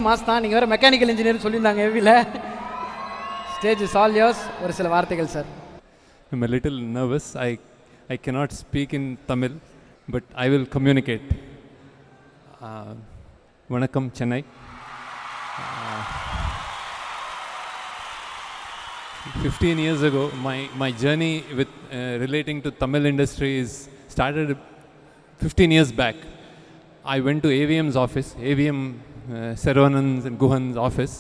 மாஸ்தான் நீங்கள் வேறு mechanical engineer சொல்லியிருந்தாங்க எவ்வியில். Stage is all yours. ஒரு சில வார்த்தைகள் sir. I'm a little nervous. I cannot speak in Tamil, but I will communicate. Vanakkam, Chennai. 15 years ago, my journey with relating to Tamil industry started 15 years back. I went to AVM's office, AVM Saravanan and Guhan's office,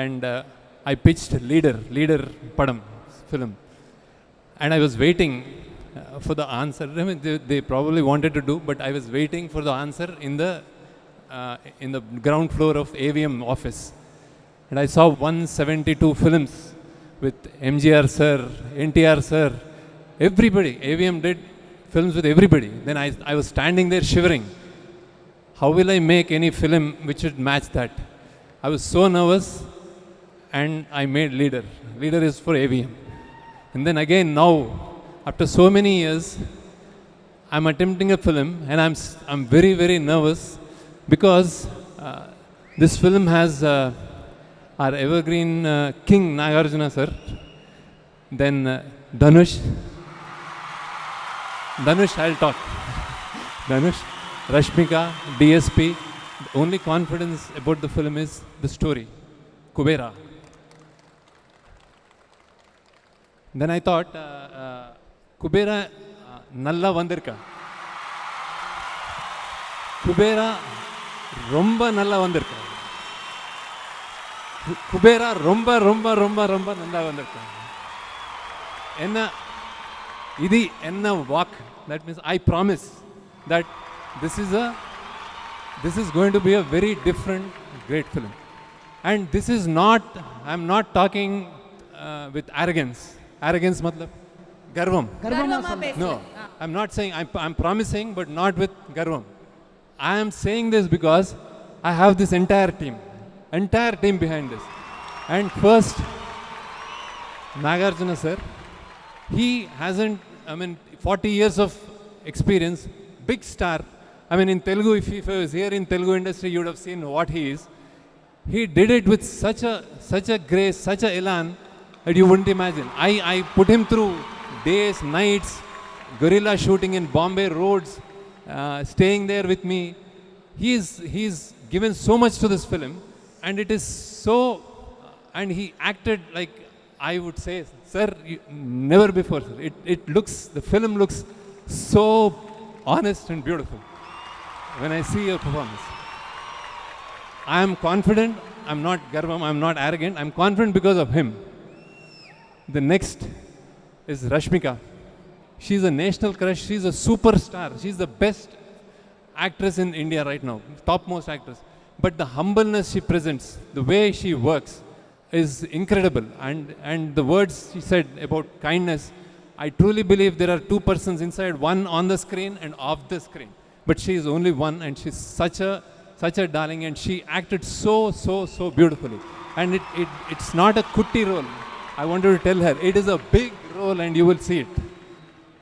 and I pitched Leader Padam film. And I was waiting for the answer. I mean, they probably wanted to do, but I was waiting for the answer in the ground floor of AVM office. And I saw 172 films with MGR sir, NTR sir, everybody. AVM did films with everybody. Then I was standing there shivering. How will I make any film which would match that? I was so nervous, and I made Leader. Leader is for AVM. And then again now, after so many years, I'm attempting a film, and I'm very, very nervous because this film has our evergreen king Nagarjuna sir, then Dhanush, I'll talk. Dhanush, Rashmika, DSP. The only confidence about the film is the story, Kubera. Then I thought, Kubera nalla vandirka. Kubera romba nalla vandirka. Kubera romba nalla vandirka. Enna idi enna walk. That means I promise that this is going to be a very different, great film. And this is not, I'm not talking with arrogance. Arrogance matlab garvam. No, I'm not saying, I'm promising, but not with garvam. I am saying this because I have this entire team behind this. And first, Nagarjuna sir, he hasn't, 40 years of experience, big star. In Telugu, if I was here in Telugu industry, you would have seen what he is. He did it with such a grace, such a elan that you wouldn't imagine. I put him through days, nights, guerrilla shooting in Bombay roads, staying there with me. He's given so much to this film, and it is so, and he acted like, I would say, sir, never before, sir. The film looks so honest and beautiful when I see your performance. I am confident. I'm not garvam, I'm not arrogant. I'm confident because of him. The next is Rashmika. She's a national crush. She's a superstar. She's the best actress in India right now, topmost actress. But the humbleness she presents, the way she works is incredible. And the words she said about kindness, I truly believe there are two persons inside, one on the screen and off the screen. But she is only one, and she's such a darling, and she acted so beautifully. And it's not a kutti role. I wanted to tell her, it is a big role, and you will see it.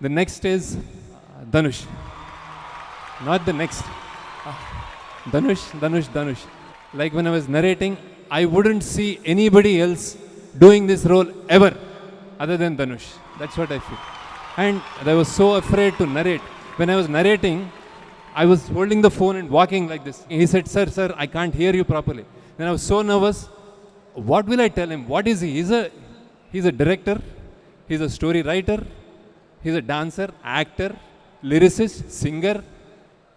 The next is Dhanush. Not the next. Dhanush. Like when I was narrating, I wouldn't see anybody else doing this role ever other than Dhanush. That's what I feel. And I was so afraid to narrate. When I was narrating, I was holding the phone and walking like this. He said, sir, I can't hear you properly. Then I was so nervous. What will I tell him? What is he? He's a director. He's a story writer. He's a dancer, actor, lyricist, singer.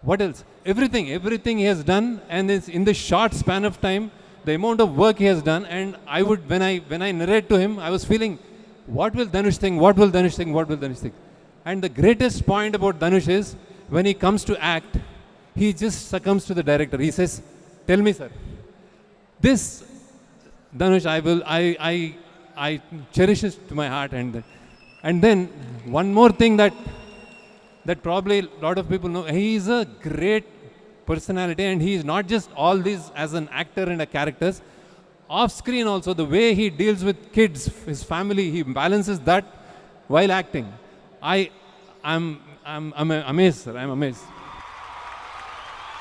What else? Everything he has done, and it's in the short span of time, the amount of work he has done. And I would, when I narrate to him, I was feeling, what will Dhanush think? What will Dhanush think? And the greatest point about Dhanush is, when he comes to act, he just succumbs to the director. He says, tell me, sir. This, Dhanush, I cherish it to my heart. And then, one more thing that probably a lot of people know, he is a great personality, and he is not just all these as an actor and a characters. Off screen also, the way he deals with kids, his family, he balances that while acting. I'm amazed, sir. I'm amazed.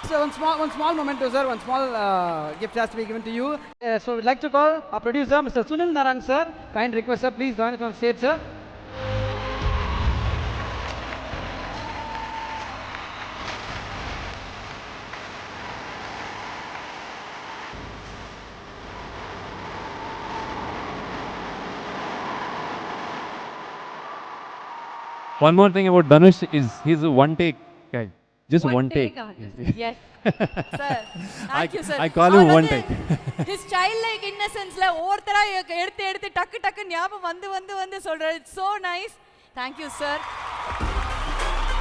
So one small memento, sir. One small gift has to be given to you. So we'd like to call our producer, Mr. Sunil Naran, sir. Kind request, sir. Please join us on stage, sir. One more thing about Dhanush is he's a one take guy. Just one take. Yes. Sir, thank you, sir. I call him one take. His childlike innocence-ல ஒவ்வொருத்தரா எடுத்து டக்கு டக்கு ஞாபகம் வந்து சொல்றாரு. It's so nice. Thank you, sir.